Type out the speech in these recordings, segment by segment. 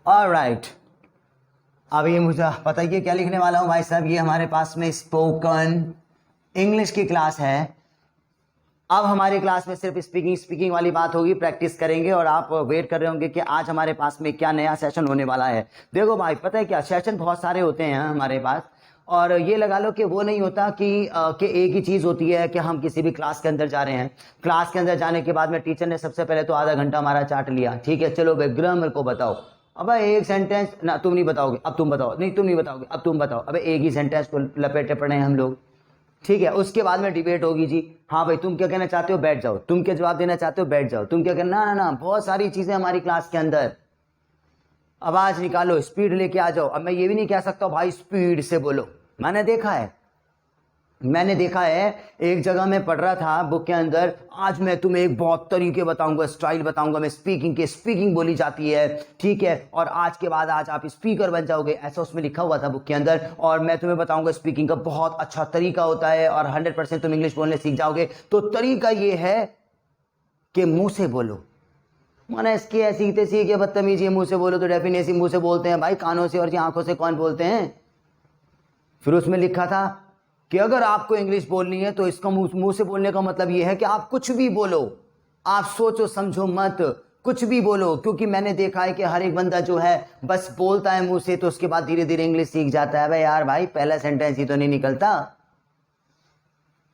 Alright, अब ये मुझे बताइए क्या लिखने वाला हूँ भाई साहब। ये हमारे पास में स्पोकन इंग्लिश की क्लास है। अब हमारी क्लास में सिर्फ स्पीकिंग वाली बात होगी, प्रैक्टिस करेंगे और आप वेट कर रहे होंगे कि आज हमारे पास में क्या नया सेशन होने वाला है। देखो भाई, पता है क्या, सेशन बहुत सारे होते हैं हमारे पास, और ये लगा लो कि वो नहीं होता कि एक ही चीज़ होती है कि हम किसी भी क्लास के अंदर जा रहे हैं। क्लास के अंदर जाने के बाद में टीचर ने सबसे पहले तो आधा घंटा हमारा चाट लिया, ठीक है, चलो भाई ग्रामर को बताओ। अब एक सेंटेंस ना तुम नहीं बताओगे, अब तुम बताओ, नहीं तुम नहीं बताओगे, अब तुम बताओ। अब एक ही सेंटेंस को लपेटे पड़े हैं हम लोग, ठीक है। उसके बाद में डिबेट होगी जी, हाँ भाई तुम क्या कहना चाहते हो, बैठ जाओ, तुम क्या जवाब देना चाहते हो, बैठ जाओ, तुम क्या कहना, ना ना ना, बहुत सारी चीजें हमारी क्लास के अंदर। आवाज निकालो, स्पीड लेके आ जाओ। अब मैं ये भी नहीं कह सकता भाई स्पीड से बोलो, मैंने देखा है एक जगह मैं पढ़ रहा था बुक के अंदर, आज मैं तुम्हें एक बहुत तरीके बताऊंगा, स्टाइल बताऊंगा मैं स्पीकिंग बोली जाती है, ठीक है, और आज के बाद आज आप स्पीकर बन जाओगे, ऐसा उसमें लिखा हुआ था बुक के अंदर। और मैं तुम्हें बताऊंगा स्पीकिंग का बहुत अच्छा तरीका होता है और 100% तुम इंग्लिश बोलने सीख जाओगे। तो तरीका ये है कि मुंह से बोलो। माना इसकी ऐसी तैसी कि बदतमीजी मुंह से बोलो, तो डेफिनेटली मुंह से बोलते हैं भाई, कानों से और आंखों से कौन बोलते हैं। फिर उसमें लिखा था कि अगर आपको इंग्लिश बोलनी है तो इसका मुंह से बोलने का मतलब यह है कि आप कुछ भी बोलो, आप सोचो समझो मत, कुछ भी बोलो। क्योंकि मैंने देखा है कि हर एक बंदा जो है बस बोलता है मुंह से, तो उसके बाद धीरे धीरे इंग्लिश सीख जाता है। भाई यार भाई, पहला सेंटेंस ही तो नहीं निकलता।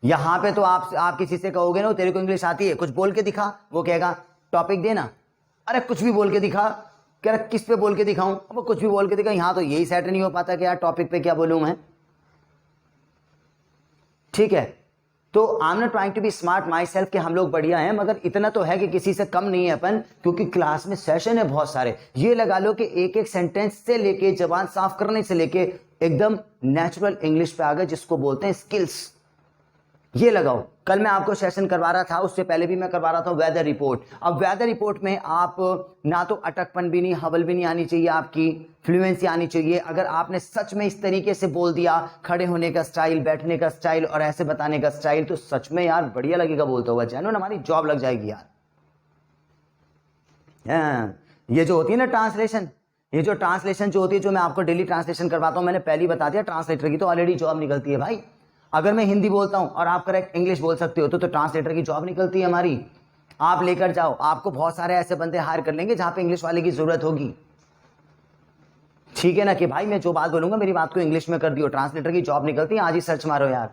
यहां पे तो आप किसी से कहोगे ना तेरे को इंग्लिश आती है, कुछ बोल के दिखा, वो कहेगा टॉपिक देना। अरे कुछ भी बोल के दिखा, कह रहा किस पे बोल के दिखाऊं, अब कुछ भी बोल के दिखा। यहां तो यही सेट नहीं हो पाता कि यार टॉपिक पे क्या बोलूं मैं, ठीक है। तो I am not trying to be smart myself कि हम लोग बढ़िया हैं, मगर इतना तो है कि किसी से कम नहीं है अपन, क्योंकि क्लास में सेशन है बहुत सारे। ये लगा लो कि एक एक सेंटेंस से लेके जबान साफ करने से लेके एकदम नेचुरल इंग्लिश पे आ गए, जिसको बोलते हैं स्किल्स। ये लगाओ, कल मैं आपको सेशन करवा रहा था, उससे पहले भी मैं करवा रहा था वेदर रिपोर्ट। अब वेदर रिपोर्ट में आप ना तो अटकपन भी नहीं, हवल भी नहीं आनी चाहिए, आपकी फ्लुएंसी आनी चाहिए। अगर आपने सच में इस तरीके से बोल दिया, खड़े होने का स्टाइल, बैठने का स्टाइल और ऐसे बताने का स्टाइल, तो सच में यार बढ़िया लगेगा बोलते हुआ, जानो ना हमारी जॉब लग जाएगी यार। ये जो होती है ना ट्रांसलेशन, ये जो ट्रांसलेशन जो होती है, जो मैं आपको डेली ट्रांसलेशन करवाता हूं, मैंने पहले ही बता दिया, ट्रांसलेटर की तो ऑलरेडी जॉब निकलती है भाई। अगर मैं हिंदी बोलता हूं और आप करेक्ट इंग्लिश बोल सकते हो तो ट्रांसलेटर की जॉब निकलती है हमारी। आप लेकर जाओ, आपको बहुत सारे ऐसे बंदे हायर कर लेंगे जहां पे इंग्लिश वाले की जरूरत होगी, ठीक है ना, कि भाई मैं जो बात बोलूंगा मेरी बात को इंग्लिश में कर दियो। ट्रांसलेटर की जॉब निकलती है, आज ही सर्च मारो यार,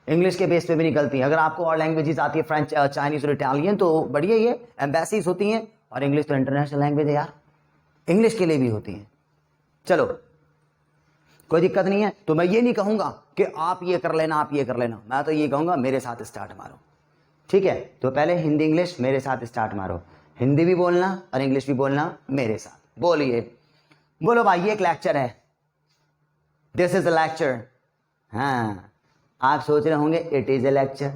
इंग्लिश के बेस पे भी निकलती है। अगर आपको और लैंग्वेजेस आती है, फ्रेंच, चाइनीज और इटालियन, तो बढ़िया, ये एम्बेसीज होती हैं। और इंग्लिश तो इंटरनेशनल लैंग्वेज है यार, इंग्लिश के लिए भी होती है। चलो कोई दिक्कत नहीं है। तो मैं ये नहीं कहूंगा कि आप ये कर लेना, आप ये कर लेना, मैं तो ये कहूंगा मेरे साथ स्टार्ट मारो, ठीक है। तो पहले हिंदी इंग्लिश मेरे साथ स्टार्ट मारो, हिंदी भी बोलना और इंग्लिश भी बोलना मेरे साथ। बोलिए, बोलो भाई, ये एक लेक्चर है, दिस इज अ लेक्चर। हाँ, आप सोच रहे होंगे इट इज ए लेक्चर।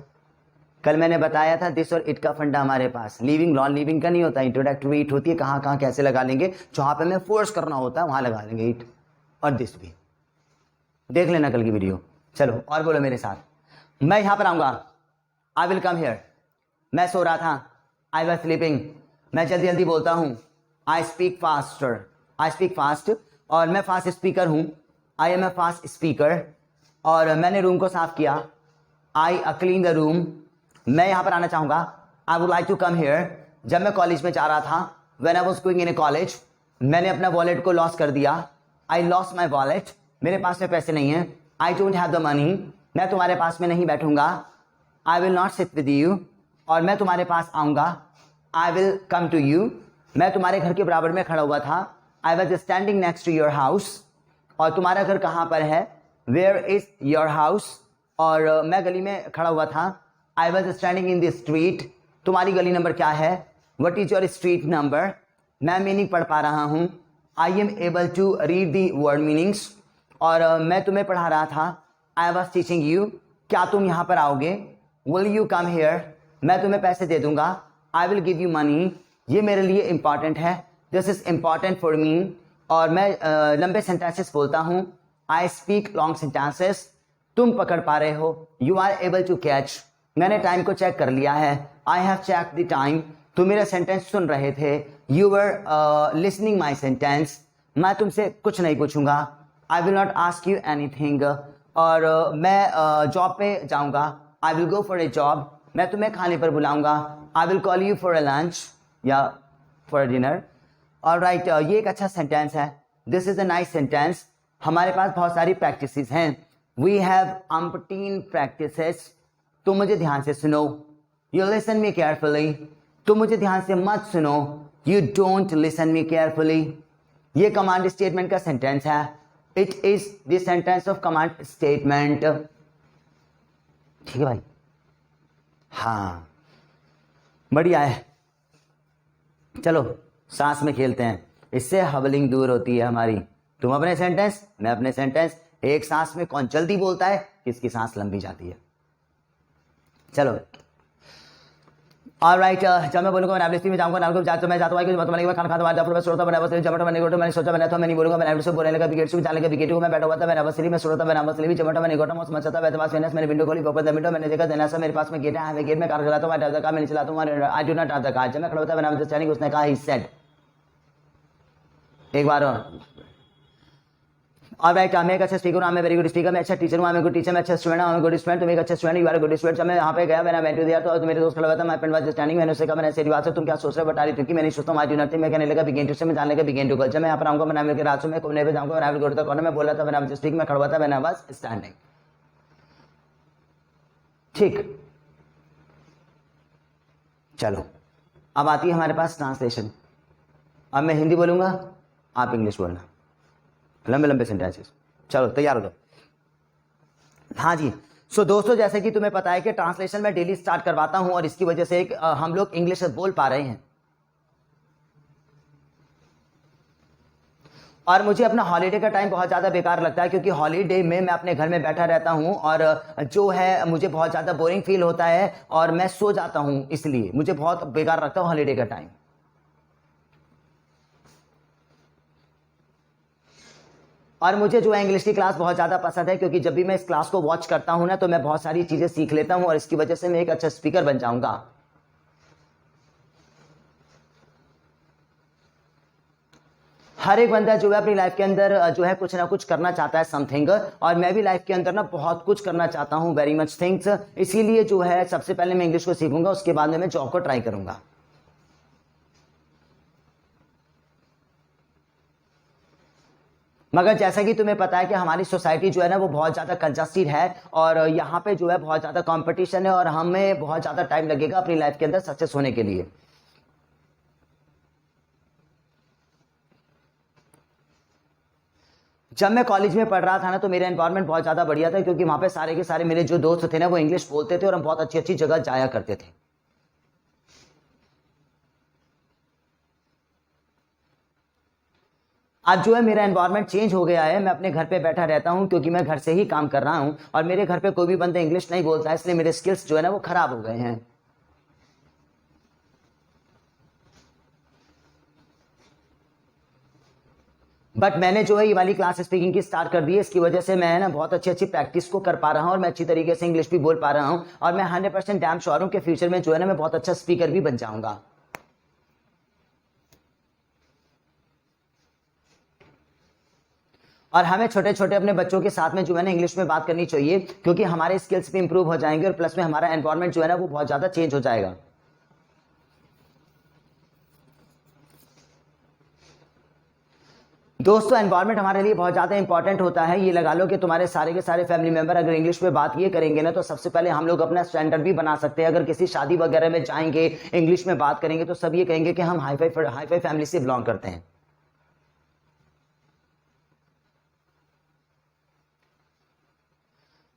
कल मैंने बताया था दिस और इट का फंडा हमारे पास लिविंग नॉन लिविंग का नहीं होता, इंट्रोडक्टरी इट होती है। कहाँ कहाँ कैसे लगा लेंगे, जहां पे हमें फोर्स करना होता है वहां लगा लेंगे इट और दिस भी। देख लेना कल की वीडियो। चलो और बोलो मेरे साथ, मैं यहां पर आऊंगा, आई विल कम हियर। मैं सो रहा था, आई वॉज स्लीपिंग। मैं जल्दी जल्दी बोलता हूं, I speak faster, I speak fast. और मैं फास्ट स्पीकर हूं, I am a fast speaker. और मैंने रूम को साफ किया, आई क्लीन द रूम। मैं यहां पर आना चाहूंगा, I would like to come here. जब मैं कॉलेज में जा रहा था, when I was going in a college, मैंने अपना वॉलेट को लॉस कर दिया, आई लॉस्ट माई वॉलेट। मेरे पास में पैसे नहीं है, I don't have the money. मैं तुम्हारे पास में नहीं बैठूंगा, I will not sit with you. और मैं तुम्हारे पास आऊंगा, I will come to you. मैं तुम्हारे घर के बराबर में खड़ा हुआ था, I was standing next to your house. और तुम्हारा घर कहाँ पर है, वेयर इज योर हाउस। और मैं गली में खड़ा हुआ था, I was standing in the street. तुम्हारी गली नंबर क्या है, what is your street number. मैं मीनिंग पढ़ पा रहा हूँ, I am able to read the word meanings. और मैं तुम्हें पढ़ा रहा था, आई वॉज टीचिंग यू। क्या तुम यहाँ पर आओगे, विल यू कम हेयर। मैं तुम्हें पैसे दे दूंगा, I will give you money. ये मेरे लिए इंपॉर्टेंट है, this is important for me. और मैं लंबे सेंटेंसेस बोलता हूँ, आई स्पीक लॉन्ग सेंटेंसेस। तुम पकड़ पा रहे हो, you are able to catch. मैंने टाइम को चेक कर लिया है, I have check the time. तुम मेरा सेंटेंस सुन रहे थे, you were listening my sentence. मैं तुमसे कुछ नहीं पूछूंगा, I will not ask you anything. और मैं जॉब पे जाऊंगा, I will go for a job. मैं तुम्हें खाने पर बुलाऊंगा, I will call you for a lunch या फॉर डिनर। और राइट, ये एक अच्छा सेंटेंस है, this is a nice sentence. हमारे पास बहुत सारी प्रैक्टिसेस हैं, वी हैव अम्पटीन प्रैक्टिसेस। तुम मुझे ध्यान से सुनो, यू लिसन मी केयरफुली। तुम मुझे ध्यान से मत सुनो, you don't listen me carefully. ये कमांड स्टेटमेंट का सेंटेंस है, it is the sentence of command statement. ठीक है भाई, हाँ बढ़िया है। चलो सांस में खेलते हैं, इससे हबलिंग दूर होती है हमारी। तुम अपने सेंटेंस, मैं अपने सेंटेंस। एक सांस में कौन जल्दी बोलता है, किसकी सांस लंबी जाती है। चलो ऑलराइट, जब मैं बोलूंगा मैं एवरेज में जाऊंगा, नाम को जाता मैं जाता हूं कि मतलब मैं खाना खाता हूं, जब मैं सोता बना बस जब मैंने गोटो मैंने सोचा बना था, मैं नहीं बोलूंगा मैं एवरेज बोलने लगा विकेट से जाने का विकेट को मैं बैठा हुआ था, मैं बस मैं सोता बना बस जब मैंने गोटो मौसम अच्छा था, मैं पास मैंने विंडो खोली, ओपन द विंडो, मैंने देखा देना सा मेरे पास में गेट है, गेट में कार चलाता हूं, मैं ड्राइव कार में चलाता हूं, I do not drive the car. जब मैं खड़ा होता मैंने स्टैंडिंग, उसने कहा ही सेड। एक बार और राइट, मैं एक अच्छा स्पीकर हूं, मैं वेरी गुड स्पीकर, मैं अच्छा टीचर हूं, मैं गुड टीचर, मैं अच्छा स्टूडेंट हूं, मैं गुड स्टूडेंट, तुम एक अच्छा student, you are good student. जब मैं यहां पे गया, मैंने वेंट टू दिया तो मेरे दोस्त खड़ा हुआ था, मैं फ्रेंड वाज स्टैंडिंग, मैंने उससे कहा मैंने ऐसी बात है, तुम क्या सोच रहे हो बता रही थी कि मैं नहीं सोचता हूं, आई डू नथिंग। मैं कहने लगा बिगिन टू से, मैं जानने का बिगिन टू कल। जब मैं यहां पर आऊंगा, मैं मिलकर रात में कोने पे जाऊंगा, मैं गुड द कॉर्नर में बोला था, मैंने स्पीक में खड़ा हुआ था, मैंने बस स्टैंडिंग। ठीक, चलो अब आती है हमारे पास ट्रांसलेशन। अब मैं हिंदी बोलूंगा, आप इंग्लिश बोलना, लंबे लंबे सेंटेंसेस। चलो तैयार हो जाओ। हाँ जी, सो दोस्तों जैसे कि तुम्हें पता है कि ट्रांसलेशन मैं डेली स्टार्ट करवाता हूं और इसकी वजह से हम लोग इंग्लिश बोल पा रहे हैं। और मुझे अपना हॉलीडे का टाइम बहुत ज़्यादा बेकार लगता है, क्योंकि हॉलीडे में मैं अपने घर में बैठा रहता हूं और जो है मुझे बहुत ज़्यादा बोरिंग फील होता है और मैं सो जाता हूं, इसलिए मुझे बहुत बेकार लगता है हॉलीडे का टाइम। और मुझे जो है इंग्लिश की क्लास बहुत ज़्यादा पसंद है, क्योंकि जब भी मैं इस क्लास को वॉच करता हूं ना तो मैं बहुत सारी चीज़ें सीख लेता हूं और इसकी वजह से मैं एक अच्छा स्पीकर बन जाऊंगा। हर एक बंदा जो है अपनी लाइफ के अंदर जो है कुछ ना कुछ करना चाहता है, समथिंग। और मैं भी लाइफ के अंदर ना बहुत कुछ करना चाहता हूं, वेरी मच थिंग्स। इसीलिए जो है सबसे पहले मैं इंग्लिश को सीखूंगा, उसके बाद में मैं जॉब को ट्राई करूंगा। मगर जैसा कि तुम्हें पता है कि हमारी सोसाइटी जो है ना वो बहुत ज़्यादा कंजस्टेड है और यहाँ पे जो है बहुत ज़्यादा कंपटीशन है और हमें बहुत ज़्यादा टाइम लगेगा अपनी लाइफ के अंदर सक्सेस होने के लिए। जब मैं कॉलेज में पढ़ रहा था ना तो मेरा एनवायरनमेंट बहुत ज़्यादा बढ़िया था, क्योंकि वहाँ पे सारे के सारे मेरे जो दोस्त थे ना वो इंग्लिश बोलते थे और हम बहुत अच्छी अच्छी जगह जाया करते थे। आज जो है मेरा एनवायरनमेंट चेंज हो गया है, मैं अपने घर पे बैठा रहता हूँ क्योंकि मैं घर से ही काम कर रहा हूँ और मेरे घर पे कोई भी बंदा इंग्लिश नहीं बोलता है, इसलिए मेरे स्किल्स जो है ना वो खराब हो गए हैं। बट मैंने जो है ये वाली क्लास स्पीकिंग की स्टार्ट कर दी है, इसकी वजह से मैं ना बहुत अच्छी अच्छी प्रैक्टिस को कर पा रहा हूँ और मैं अच्छी तरीके से इंग्लिश भी बोल पा रहा हूँ और मैं 100% डैम श्योर हूँ कि फ्यूचर में जो है ना मैं बहुत अच्छा स्पीकर भी बन जाऊंगा। और हमें छोटे छोटे अपने बच्चों के साथ में जो है ना इंग्लिश में बात करनी चाहिए, क्योंकि हमारे स्किल्स भी इंप्रूव हो जाएंगे और प्लस में हमारा एनवायरनमेंट जो है ना वो बहुत ज़्यादा चेंज हो जाएगा। दोस्तों एनवायरनमेंट हमारे लिए बहुत ज़्यादा इंपॉर्टेंट होता है। ये लगा लो कि तुम्हारे सारे के सारे फैमिली मेंबर अगर इंग्लिश में बात ये करेंगे ना तो सबसे पहले हम लोग अपना स्टैंडर्ड भी बना सकते हैं। अगर किसी शादी वगैरह में जाएंगे इंग्लिश में बात करेंगे तो सब ये कहेंगे कि हम हाई फाई फैमिली से बिलोंग करते हैं।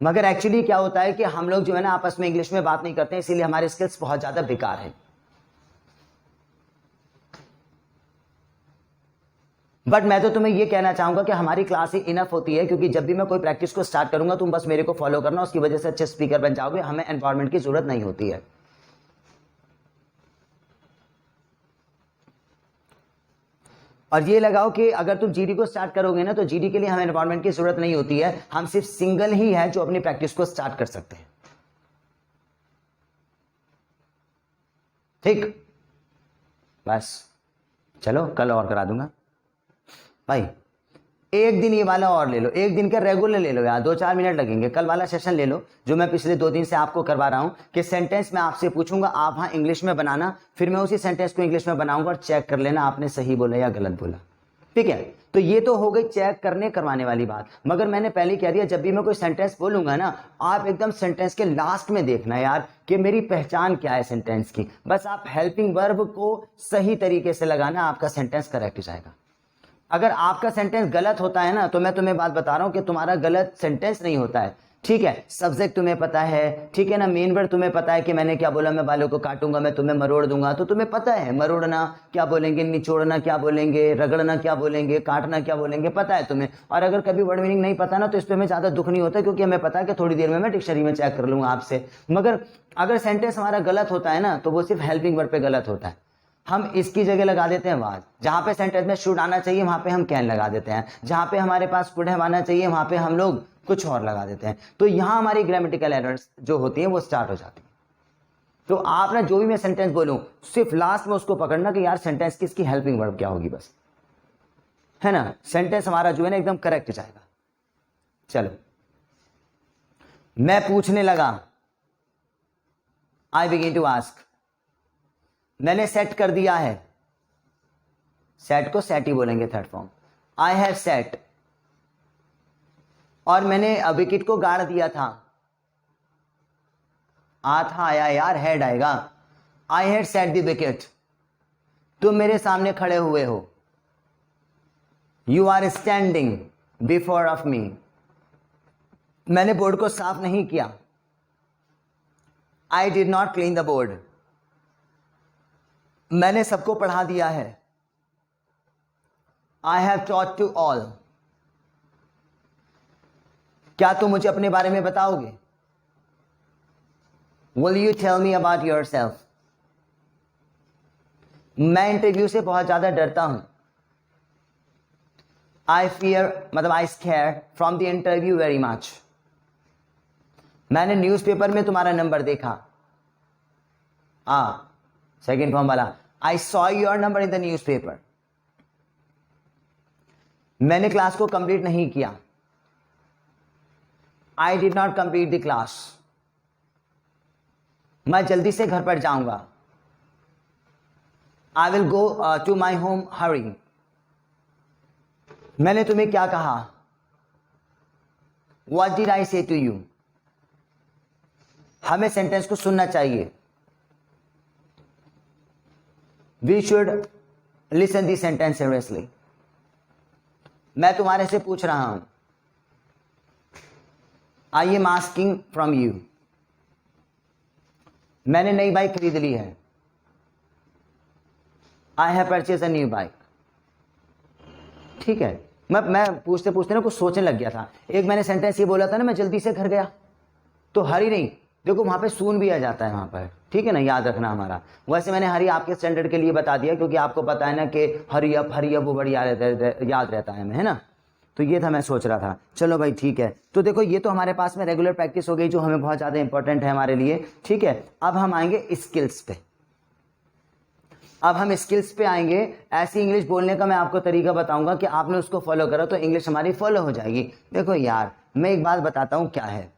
मगर एक्चुअली क्या होता है कि हम लोग जो है ना आपस में इंग्लिश में बात नहीं करते हैं, इसीलिए हमारे स्किल्स बहुत ज़्यादा बेकार है। बट मैं तो तुम्हें ये कहना चाहूंगा कि हमारी क्लास ही इनफ होती है, क्योंकि जब भी मैं कोई प्रैक्टिस को स्टार्ट करूंगा तुम बस मेरे को फॉलो करना, उसकी वजह से अच्छे स्पीकर बन जाओगे, हमें एनवायरनमेंट की जरूरत नहीं होती है। और ये लगाओ कि अगर तुम जीडी को स्टार्ट करोगे ना तो जीडी के लिए हमें एनवायरनमेंट की जरूरत नहीं होती है, हम सिर्फ सिंगल ही है जो अपनी प्रैक्टिस को स्टार्ट कर सकते हैं। ठीक, बस चलो कल और करा दूंगा। भाई एक दिन ये वाला और ले लो, एक दिन का रेगुलर ले लो यार, 2-4 मिनट लगेंगे। कल वाला सेशन ले लो जो मैं पिछले 2 दिन से आपको करवा रहा हूँ कि सेंटेंस मैं आपसे पूछूंगा, आप हाँ इंग्लिश में बनाना, फिर मैं उसी सेंटेंस को इंग्लिश में बनाऊंगा और चेक कर लेना आपने सही बोला या गलत बोला। ठीक है, तो ये तो हो गई चेक करने करवाने वाली बात। मगर मैंने पहले ही कह दिया, जब भी मैं कोई सेंटेंस बोलूंगा ना, आप एकदम सेंटेंस के लास्ट में देखना यार कि मेरी पहचान क्या है सेंटेंस की। बस आप हेल्पिंग वर्ब को सही तरीके से लगाना, आपका सेंटेंस करेक्ट हो जाएगा। अगर आपका सेंटेंस गलत होता है ना, तो मैं तुम्हें बात बता रहा हूं कि तुम्हारा गलत सेंटेंस नहीं होता है। ठीक है, सब्जेक्ट तुम्हें पता है, ठीक है ना, मेन वर्ड तुम्हें पता है कि मैंने क्या बोला, मैं बालों को काटूंगा, मैं तुम्हें मरोड़ दूंगा, तो तुम्हें पता है मरोड़ना क्या बोलेंगे, निचोड़ना क्या बोलेंगे, रगड़ना क्या बोलेंगे, काटना क्या बोलेंगे, पता है तुम्हें। और अगर कभी वर्ड मीनिंग नहीं पता ना, तो इस पर हमें ज्यादा दुख नहीं होता, क्योंकि हमें पता है कि थोड़ी देर में मैं डिक्शनरी में चेक कर लूंगा आपसे। मगर अगर सेंटेंस हमारा गलत होता है ना, तो वो सिर्फ हेल्पिंग वर्ड पे गलत होता है। हम इसकी जगह लगा देते हैं वाज, जहां पे सेंटेंस में शुड आना चाहिए वहां पे हम कैन लगा देते हैं, जहां पे हमारे पास कुड हैव आना चाहिए वहां पे हम लोग कुछ और लगा देते हैं। तो यहां हमारी ग्रामेटिकल एरर्स जो होती हैं वो स्टार्ट हो जाती है। तो आप ना जो भी मैं सेंटेंस बोलूं, सिर्फ लास्ट में उसको पकड़ना कि यार सेंटेंस की इसकी हेल्पिंग वर्ब क्या होगी, बस, है ना। सेंटेंस हमारा जो है ना एकदम करेक्ट जाएगा। चलो, मैं पूछने लगा, आई बिगिन टू आस्क। मैंने सेट कर दिया है, सेट को सेट ही बोलेंगे third form, I have set. और मैंने विकेट को गाड़ दिया था, आ था आया यार, हेड आएगा, I had set the wicket. तुम मेरे सामने खड़े हुए हो, you are standing before of me. मैंने बोर्ड को साफ नहीं किया, I did not clean the board. मैंने सबको पढ़ा दिया है, I have taught to all. क्या तुम मुझे अपने बारे में बताओगे, will you tell me about yourself. मैं इंटरव्यू से बहुत ज्यादा डरता हूं, आई फियर मतलब I scare from the interview very much. मैंने न्यूज़पेपर में तुम्हारा नंबर देखा, सेकेंड फॉर्म वाला, I saw your number in the newspaper. मैंने क्लास को कंप्लीट नहीं किया, I did not complete the class. मैं जल्दी से घर पर जाऊंगा, I will go to my home hurry. मैंने तुम्हें क्या कहा, व्हाट डिड आई से टू यू। हमें सेंटेंस को सुनना चाहिए, we should listen the sentence seriously. मैं तुम्हारे से पूछ रहा हूं, I am asking from you. मैंने नई बाइक खरीद ली है, I have purchase a new bike. ठीक है, मैं पूछते पूछते ना कुछ सोचने लग गया था। एक मैंने सेंटेंस ये बोला था ना, मैं जल्दी से घर गया, तो हरी नहीं, देखो वहां पे सून भी आ जाता है वहां पर, ठीक है ना, याद रखना हमारा। वैसे मैंने हरी आपके स्टैंडर्ड के लिए बता दिया, क्योंकि आपको पता है ना कि हरी अप वो बढ़िया याद रहता है हमें, है ना। तो ये था, मैं सोच रहा था। चलो भाई ठीक है, तो देखो ये तो हमारे पास में रेगुलर प्रैक्टिस हो गई, जो हमें बहुत ज्यादा इंपॉर्टेंट है हमारे लिए। ठीक है, अब हम आएंगे स्किल्स पे। अब हम स्किल्स पे आएंगे। ऐसी इंग्लिश बोलने का मैं आपको तरीका बताऊंगा कि आपने उसको फॉलो करो तो इंग्लिश हमारी फॉलो हो जाएगी। देखो यार, मैं एक बात बताता हूं क्या है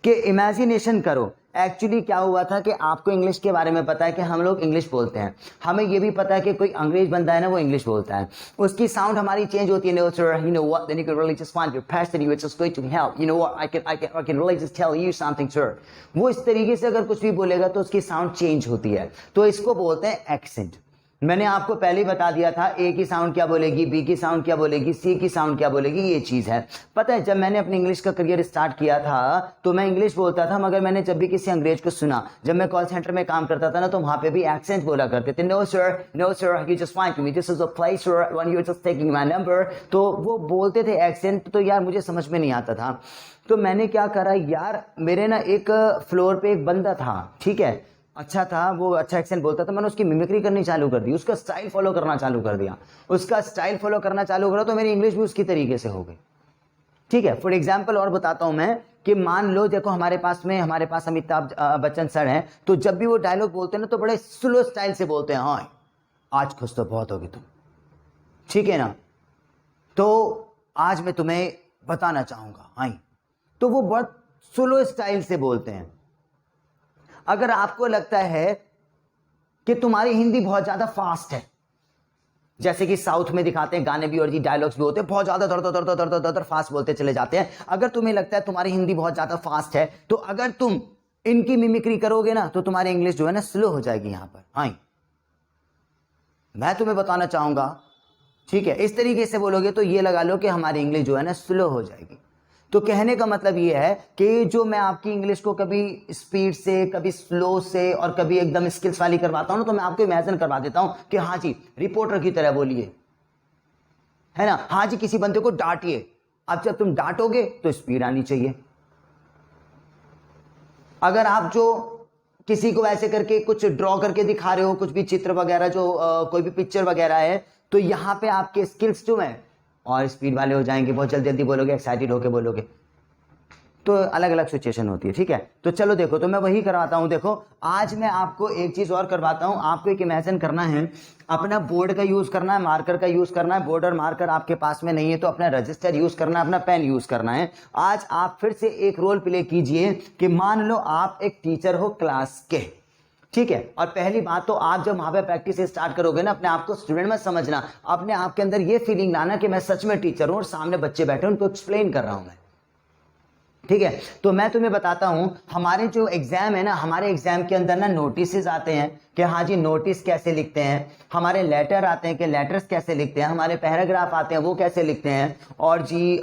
कि इमेजिनेशन करो, एक्चुअली क्या हुआ था कि आपको इंग्लिश के बारे में पता है कि हम लोग इंग्लिश बोलते हैं, हमें ये भी पता है कि कोई अंग्रेज बंदा है ना वो इंग्लिश बोलता है, उसकी साउंड हमारी चेंज होती है। No sir, you know what, then you can really just find your passion, you it's just going to help, you know what, I can really just tell you something sir. वो इस तरीके से अगर कुछ भी बोलेगा तो उसकी साउंड चेंज होती है, तो इसको बोलते हैं एक्सेंट। मैंने आपको पहले ही बता दिया था, ए की साउंड क्या बोलेगी, बी की साउंड क्या बोलेगी, सी की साउंड क्या बोलेगी, ये चीज है। पता है, जब मैंने अपनी इंग्लिश का करियर स्टार्ट किया था तो मैं इंग्लिश बोलता था, मगर मैंने जब भी किसी अंग्रेज को सुना, जब मैं कॉल सेंटर में काम करता था ना, तो वहां पे भी एक्सेंट बोला करते थे। No sir, you just find me, this is a place when you just taking my number. तो वो बोलते थे एक्सेंट, तो यार मुझे समझ में नहीं आता था। तो मैंने क्या करा यार, मेरे ना एक फ्लोर पे एक बंदा था, ठीक है, अच्छा था, वो अच्छा एक्सेंट बोलता था, मैंने उसकी मिमिक्री करनी चालू कर दी, उसका स्टाइल फॉलो करना चालू कर दिया, उसका स्टाइल फॉलो करना चालू करा तो मेरी इंग्लिश भी उसकी तरीके से हो गई। ठीक है, फॉर एग्जाम्पल और बताता हूं मैं कि मान लो देखो हमारे पास अमिताभ बच्चन सर हैं, तो जब भी वो डायलॉग बोलते हैं ना तो बड़े स्लो स्टाइल से बोलते हैं, हाँ आज खुश तो बहुत होगी तुम, ठीक है ना। तो आज मैं तुम्हें बताना चाहूंगा, हाँ, तो वो बहुत स्लो स्टाइल से बोलते हैं। अगर आपको लगता है कि तुम्हारी हिंदी बहुत ज्यादा फास्ट है, जैसे कि साउथ में दिखाते हैं गाने भी और जी डायलॉग्स भी होते हैं, बहुत ज्यादा दर दर दर दर दर फास्ट बोलते चले जाते हैं। अगर तुम्हें लगता है तुम्हारी हिंदी बहुत ज्यादा फास्ट है, तो अगर तुम इनकी मिमिक्री करोगे ना तो तुम्हारी इंग्लिश जो है ना स्लो हो जाएगी यहां पर। हाँ, मैं तुम्हें बताना चाहूंगा, ठीक है, इस तरीके से बोलोगे तो ये लगा लो कि हमारी इंग्लिश जो है ना स्लो हो जाएगी। तो कहने का मतलब ये है कि जो मैं आपकी इंग्लिश को कभी स्पीड से, कभी स्लो से और कभी एकदम स्किल्स वाली करवाता हूं ना, तो मैं आपको इमेजिन करवा देता हूं कि हाँ जी रिपोर्टर की तरह बोलिए, है ना, हाँ जी किसी बंदे को डांटिए। अब जब तुम डांटोगे तो स्पीड आनी चाहिए। अगर आप जो किसी को ऐसे करके कुछ ड्रॉ करके दिखा रहे हो, कुछ भी चित्र वगैरह जो कोई भी पिक्चर वगैरह है, तो यहां पे आपके स्किल्स जो है और स्पीड वाले हो जाएंगे, बहुत जल्दी जल्दी बोलोगे, एक्साइटेड होके बोलोगे। तो अलग अलग सिचुएशन होती है, ठीक है। तो चलो देखो, तो मैं वही करवाता हूं। देखो आज मैं आपको एक चीज और करवाता हूं। आपको एक इमेजिन करना है, अपना बोर्ड का यूज करना है, मार्कर का यूज करना है। बोर्ड और मार्कर आपके पास में नहीं है तो अपना रजिस्टर यूज करना है, अपना पेन यूज करना है। आज आप फिर से एक रोल प्ले कीजिए कि मान लो आप एक टीचर हो क्लास के, ठीक है। और पहली बात तो आप जब वहां पे प्रैक्टिस स्टार्ट करोगे ना, अपने आप को स्टूडेंट में समझना, अपने आप के अंदर ये फीलिंग लाना कि मैं सच में टीचर हूं और सामने बच्चे बैठे उनको एक्सप्लेन कर रहा हूं मैं, ठीक है। तो मैं तुम्हें बताता हूं, हमारे जो एग्जाम है ना, हमारे एग्जाम के अंदर ना नोटिस आते हैं कि हाँ जी नोटिस कैसे लिखते हैं, हमारे लेटर आते हैं कि लेटर्स कैसे लिखते हैं, हमारे पैराग्राफ आते हैं वो कैसे लिखते हैं, और जी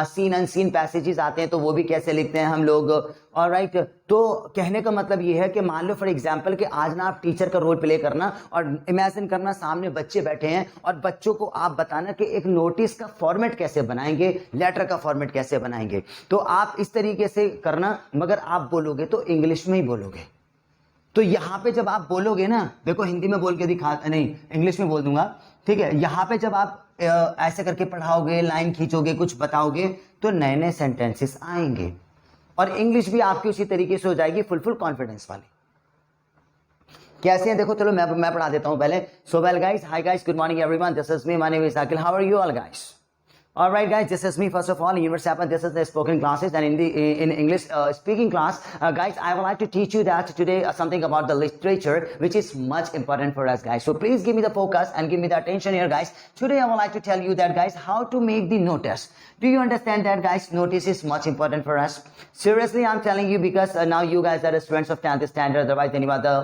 सीन अनसीन पैसेजेस आते हैं तो वो भी कैसे लिखते हैं हम लोग। ऑलराइट, तो कहने का मतलब ये है कि मान लो फॉर एग्जांपल कि आज ना आप टीचर का रोल प्ले करना और इमेजिन करना सामने बच्चे बैठे हैं और बच्चों को आप बताना कि एक नोटिस का फॉर्मेट कैसे बनाएंगे, लेटर का फॉर्मेट कैसे बनाएंगे। तो आप इस तरीके से करना, मगर आप बोलोगे तो इंग्लिश में ही बोलोगे। तो यहां पे जब आप बोलोगे ना, देखो हिंदी में बोल के दिखा, नहीं इंग्लिश में बोल दूंगा, ठीक है। यहां पे जब आप ऐसे करके पढ़ाओगे, लाइन खींचोगे, कुछ बताओगे, तो नए नए सेंटेंसेस आएंगे और इंग्लिश भी आपकी उसी तरीके से हो जाएगी, फुल कॉन्फिडेंस वाली। कैसे हैं देखो, चलो मैं पढ़ा देता हूं पहले। So well guys, hi guys, good morning everyone, this is me, my name is Akhil, how are you all guys? All right, guys, this is me. First of all, Universe Happen. This is the spoken classes, and in English speaking class, guys, I would like to teach you that today something about the literature, which is much important for us, guys. So please give me the focus and give me the attention here, guys. Today, I would like to tell you that, guys, how to make the notice. Do you understand that, guys? Notice is much important for us. Seriously, I'm telling you because now you guys are the students of 10th standard, otherwise any other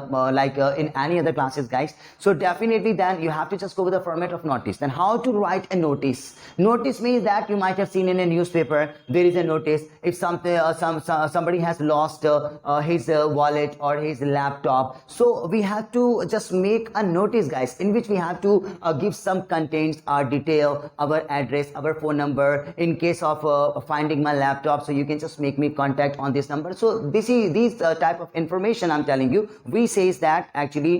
in any other classes, guys. So definitely, then you have to just go with the format of notice. Then how to write a notice? Notice means that you might have seen in a newspaper there is a notice if somebody has lost his wallet or his laptop. So we have to just make a notice, guys, in which we have to give some contents, our detail, our address, our phone number. In case of finding my laptop, so you can just make me contact on this number. So these type of information I'm telling you, we says that actually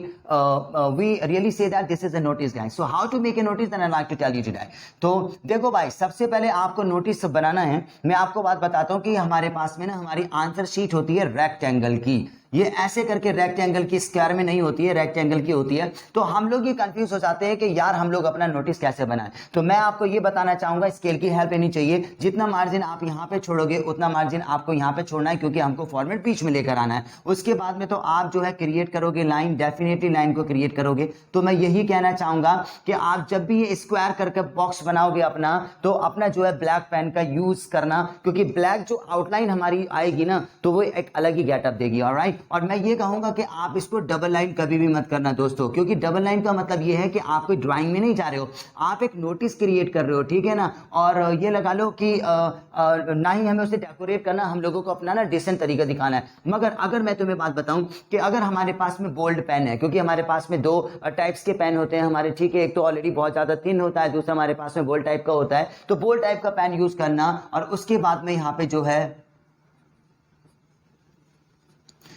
we really say that this is a notice, guys. So how to make a notice, then I'd like to tell you today. तो देखो भाई, सबसे पहले आपको notice बनाना है। मैं आपको बात बताता हूं कि हमारे पास में ना हमारी आंसर शीट होती है रेक्टेंगल की, ये ऐसे करके रेक्टेंगल की, स्क्वायर में नहीं होती है, रेक्टेंगल की होती है। तो हम लोग ये कंफ्यूज हो जाते हैं कि यार हम लोग अपना नोटिस कैसे बनाएं। तो मैं आपको ये बताना चाहूंगा, स्केल की हेल्प लेनी चाहिए। जितना मार्जिन आप यहाँ पे छोड़ोगे उतना मार्जिन आपको यहाँ पे छोड़ना है, क्योंकि हमको फॉर्मेट बीच में लेकर आना है। उसके बाद में तो आप जो है क्रिएट करोगे लाइन, डेफिनेटली लाइन को क्रिएट करोगे। तो मैं यही कहना चाहूंगा कि आप जब भी ये स्क्वायर करके बॉक्स बनाओगे अपना, तो अपना जो है ब्लैक पेन का यूज करना, क्योंकि ब्लैक जो आउटलाइन हमारी आएगी ना, तो वो एक अलग ही गेटअप देगी। ऑलराइट, और मैं ये कहूंगा कि आप इसको डबल लाइन कभी भी मत करना दोस्तों, क्योंकि डबल लाइन का मतलब ये है कि आप कोई ड्राइंग में नहीं जा रहे हो, आप एक नोटिस क्रिएट कर रहे हो, ठीक है ना। और ये लगा लो कि ना ही हमें उसे डेकोरेट करना, हम लोगों को अपना ना डिसेंट तरीका दिखाना है। मगर अगर मैं तुम्हें बात बताऊं कि अगर हमारे पास में बोल्ड पेन है, क्योंकि हमारे पास में दो टाइप्स के पेन होते हैं हमारे, ठीक है, एक तो ऑलरेडी बहुत ज्यादा थिन होता है, दूसरा हमारे पास में बोल्ड टाइप का होता है। तो बोल्ड टाइप का पेन यूज करना, और उसके बाद में यहाँ पे जो है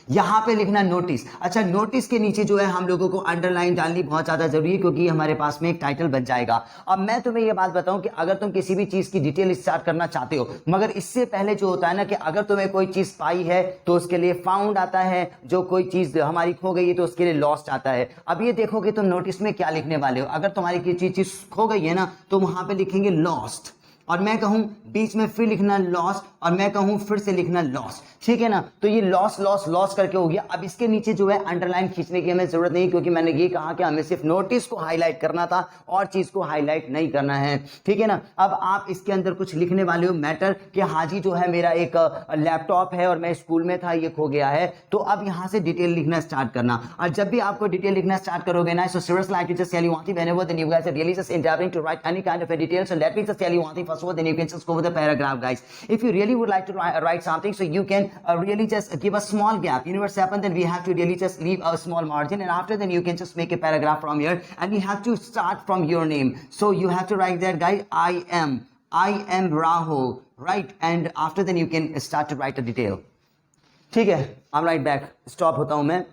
यहां पे लिखना नोटिस। अच्छा, नोटिस के नीचे जो है हम लोगों को अंडरलाइन डालनी बहुत ज्यादा जरूरी है, क्योंकि हमारे पास में एक टाइटल बन जाएगा। अब मैं तुम्हें ये बात बताऊं कि अगर तुम किसी भी चीज की डिटेल स्टार्ट करना चाहते हो, मगर इससे पहले जो होता है ना कि अगर तुम्हें कोई चीज पाई है तो उसके लिए फाउंड आता है, जो कोई चीज हमारी खो गई है तो उसके लिए लॉस्ट आता है। अब ये देखो कि तुम नोटिस में क्या लिखने वाले हो। अगर तुम्हारी कोई चीज खो गई है ना तो वहां पे लिखेंगे लॉस्ट, और मैं कहूं बीच में फिर लिखना लॉस, और मैं कहूं फिर से लिखना लॉस, ठीक है ना। तो ये लॉस लॉस लॉस करके हो गया। अब इसके नीचे जो है अंडरलाइन खींचने की हमें जरूरत नहीं, क्योंकि मैंने ये कहा कि हमें सिर्फ नोटिस को हाईलाइट करना था और चीज को हाईलाइट नहीं करना है, ठीक है ना। अब आप इसके अंदर कुछ लिखने वाले हो मैटर कि हाजी जो है मेरा एक लैपटॉप है और मैं स्कूल में था, ये खो गया है। तो अब यहां से डिटेल लिखना स्टार्ट करना, और जब भी आपको डिटेल लिखना स्टार्ट करोगे ना, सो seriously like to just tell you one thing, whenever then you guys are really just endeavoring to write any kind of a detail, so let me just tell you one thing first of all, then you can just go with the paragraph, guys. If you really would like to write something, so you can really just give a small gap. You know what's happened, then we have to really just leave a small margin, and after then you can just make a paragraph from here, and you have to start from your name. So you have to write that, guys, I am Rahul, right? And after then you can start to write a detail. ठीक है, I'm right back. Stop होता हूं मैं।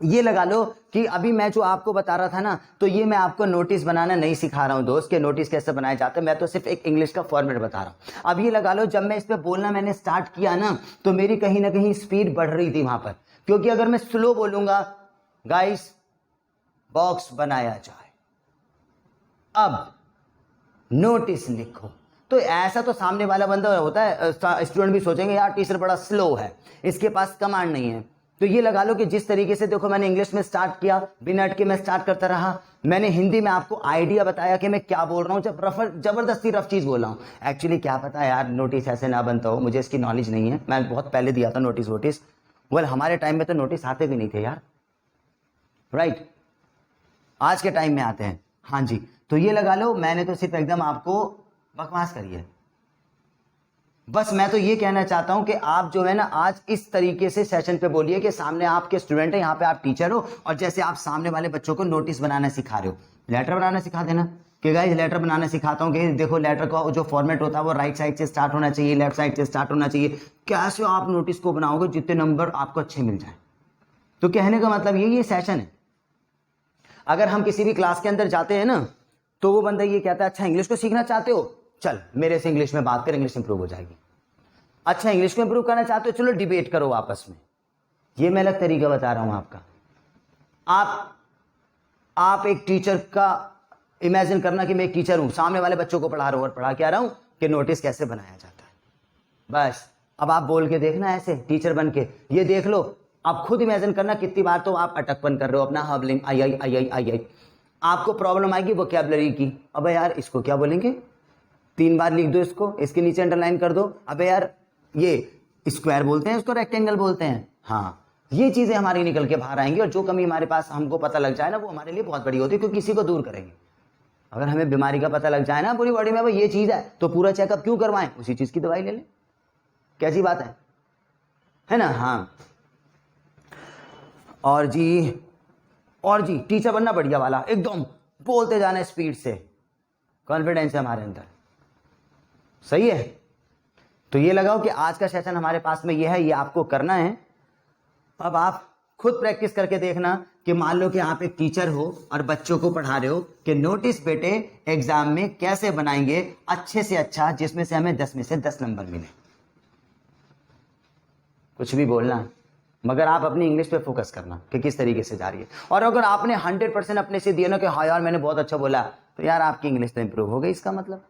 ये लगा लो कि अभी मैं जो आपको बता रहा था ना, तो ये मैं आपको नोटिस बनाना नहीं सिखा रहा हूं दोस्त, के नोटिस कैसे बनाए जाते हैं, मैं तो सिर्फ एक इंग्लिश का फॉर्मेट बता रहा हूं। अब ये लगा लो जब मैं इस पे बोलना मैंने स्टार्ट किया ना, तो मेरी कहीं ना कहीं स्पीड बढ़ रही थी वहां पर, क्योंकि अगर मैं स्लो बोलूंगा, गाइस बॉक्स बनाया जाए, अब नोटिस लिखो, तो ऐसा तो सामने वाला बंदा होता है, स्टूडेंट भी सोचेंगे यार टीचर बड़ा स्लो है, इसके पास कमांड नहीं है। तो ये लगा लो कि जिस तरीके से देखो मैंने इंग्लिश में स्टार्ट किया, बिना अटके मैं स्टार्ट करता रहा, मैंने हिंदी में आपको आइडिया बताया कि मैं क्या बोल रहा हूं, जब जबरदस्ती रफ चीज बोल रहा हूं। एक्चुअली क्या पता यार नोटिस ऐसे ना बनता हो, मुझे इसकी नॉलेज नहीं है, मैं बहुत पहले दिया था नोटिस वोटिस। वेल हमारे टाइम में तो नोटिस आते भी नहीं थे यार, राइट, आज के टाइम में आते हैं। हाँ जी, तो ये लगा लो मैंने तो सिर्फ एकदम आपको बकवास करी है। बस मैं तो ये कहना चाहता हूं कि आप जो है ना आज इस तरीके से सेशन पे बोलिए कि सामने आपके स्टूडेंट है, यहाँ पे आप टीचर हो, और जैसे आप सामने वाले बच्चों को नोटिस बनाना सिखा रहे हो, लेटर बनाना सिखा देना कि गाइस लेटर बनाना सिखाता हूं कि देखो लेटर का जो फॉर्मेट होता है वो राइट साइड से स्टार्ट होना चाहिए, लेफ्ट साइड से स्टार्ट होना चाहिए। कैसे आप नोटिस को बनाओगे जितने नंबर आपको अच्छे मिल जाए। तो कहने का मतलब ये सेशन है। अगर हम किसी भी क्लास के अंदर जाते हैं ना, तो वो बंदा ये कहता है अच्छा इंग्लिश को सीखना चाहते हो, चल मेरे से इंग्लिश में बात कर, इंग्लिश इंप्रूव हो जाएगी। अच्छा इंग्लिश को इंप्रूव करना चाहते हो, चलो डिबेट करो आपस में। ये मैं अलग तरीका बता रहा हूं आपका। आप एक टीचर का इमेजिन करना कि मैं एक टीचर हूं, सामने वाले बच्चों को पढ़ा रहा हूं और पढ़ा के आ रहा हूं कि नोटिस कैसे बनाया जाता है। बस अब आप बोल के देखना ऐसे टीचर बन के, ये देख लो, आप खुद इमेजिन करना कितनी बार तो आप अटकपन कर रहे हो अपना हबलिंग, आई आई आई आई आई आई। आपको प्रॉब्लम आएगी वोकैबुलरी की, अबे यार इसको क्या बोलेंगे, 3 बार लिख दो इसको, इसके नीचे अंडरलाइन कर दो, अबे यार ये स्क्वायर बोलते हैं इसको, रेक्टेंगल बोलते हैं। हाँ, ये चीजें हमारी निकल के बाहर आएंगी, और जो कमी हमारे पास हमको पता लग जाए ना, वो हमारे लिए बहुत बड़ी होती है, क्योंकि किसी को दूर करेंगे। अगर हमें बीमारी का पता लग जाए ना पूरी बॉडी में भाई ये चीज है, तो पूरा चेकअप क्यों करवाएं, उसी चीज की दवाई ले लें। कैसी बात है ना। हाँ, और जी टीचर बनना बढ़िया वाला, एकदम बोलते जाना स्पीड से, कॉन्फिडेंस है हमारे अंदर, सही है। तो ये लगाओ कि आज का सेशन हमारे पास में ये है, ये आपको करना है। अब आप खुद प्रैक्टिस करके देखना कि मान लो कि आप एक टीचर हो और बच्चों को पढ़ा रहे हो कि नोटिस बेटे एग्जाम में कैसे बनाएंगे अच्छे से अच्छा, जिसमें से हमें 10 में से 10 नंबर मिले। कुछ भी बोलना, मगर आप अपनी इंग्लिश पे फोकस करना कि किस तरीके से जा रही है। और अगर आपने 100% अपने से दिया ना कि हाँ यार मैंने बहुत अच्छा बोला, तो यार आपकी इंग्लिश तो इंप्रूव हो गई। इसका मतलब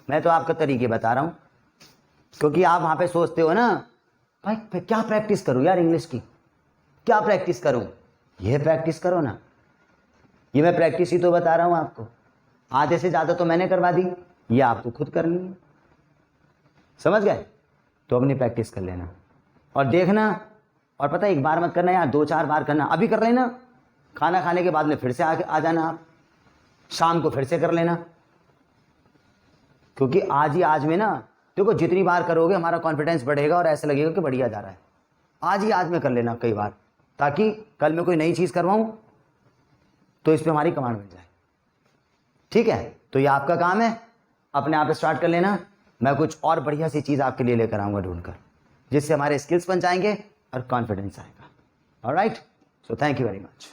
मैं तो आपको तरीके बता रहा हूं, क्योंकि आप वहां पे सोचते हो ना भाई क्या प्रैक्टिस करूं यार इंग्लिश की, क्या प्रैक्टिस करूं। ये प्रैक्टिस करो ना, ये मैं प्रैक्टिस ही तो बता रहा हूं आपको, आधे से ज्यादा तो मैंने करवा दी, ये आपको खुद करनी है, समझ गए। तो अपनी प्रैक्टिस कर लेना और देखना, और पता है एक बार मत करना यार, 2-4 बार करना। अभी कर लेना, खाना खाने के बाद में फिर से आ जाना आप, शाम को फिर से कर लेना, क्योंकि आज ही आज में ना देखो जितनी बार करोगे हमारा कॉन्फिडेंस बढ़ेगा और ऐसा लगेगा कि बढ़िया जा रहा है। आज ही आज में कर लेना कई बार, ताकि कल मैं कोई नई चीज करवाऊं तो इस पे हमारी कमांड मिल जाए। ठीक है, तो ये आपका काम है, अपने आप स्टार्ट कर लेना। मैं कुछ और बढ़िया सी चीज आपके लिए लेकर आऊंगा ढूंढकर, जिससे हमारे स्किल्स बन जाएंगे और कॉन्फिडेंस आएगा। Alright, so thank you very much.